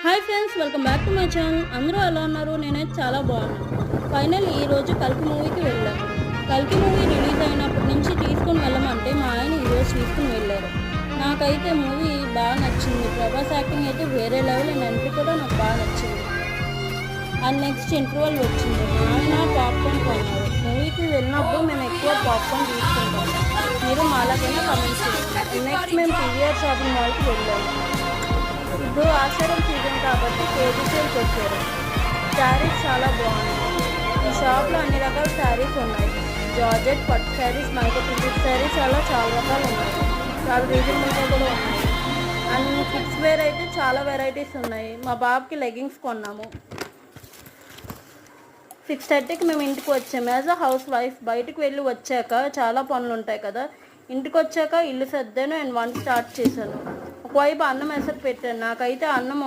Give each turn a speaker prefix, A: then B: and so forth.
A: Hi friends, welcome back to my channel. అందరూ ఎలా ఉన్నారు? నేనైతే చాలా బాగున్నాను. ఫైనల్ ఈరోజు కల్కి మూవీకి వెళ్ళాము. కల్కి మూవీ రిలీజ్ అయినప్పటి నుంచి తీసుకుని వెళ్ళమంటే మా ఆయన ఈరోజు తీసుకుని వెళ్ళారు. నాకైతే మూవీ బాగా నచ్చింది. ప్రభాస్ యాక్టింగ్ అయితే వేరే లెవెల్ అండ్ ఎంట్రీ కూడా నాకు బాగా నచ్చింది. అండ్ నెక్స్ట్ ఇంటర్వల్ వచ్చింది. మా ఆయన పాప్కార్న్ కొన్నారు. మూవీకి వెళ్ళినప్పుడు మేము ఎక్కువ పాప్కార్న్ తీసుకుంటాం. మీరు మాలాగైనా కమెంట్ చేయండి. నెక్స్ట్ మేము పీవీఆర్ షాపింగ్ మాల్కి వెళ్ళాము. ఇప్పుడు ఆషాఢం సీజన్ కాబట్టి కేజీ సేల్కి వచ్చారు. శారీస్ చాలా బాగున్నాయి. ఈ షాప్లో అన్ని రకాల శారీస్ ఉన్నాయి. జార్జెట్, పట్టు శారీస్, మైక్రో ప్రింటెడ్ శారీస్ అలా చాలా రకాలు ఉన్నాయి. చాలా రీజనబుల్గా కూడా ఉన్నాయి. అండ్ కిడ్స్ వేర్ అయితే చాలా వెరైటీస్ ఉన్నాయి. మా బాబుకి లెగ్గింగ్స్ కొన్నాము. 6:30కి మేము ఇంటికి వచ్చాము. యాజ్ అ హౌస్ వైఫ్ బయటకు వెళ్ళి వచ్చాక చాలా పనులు ఉంటాయి కదా. ఇంటికి వచ్చాక ఇల్లు సర్దాను అండ్ వంట స్టార్ట్ చేశాను. ఒకవైపు అన్నం ఎసరు పెట్టాను. నాకైతే అన్నం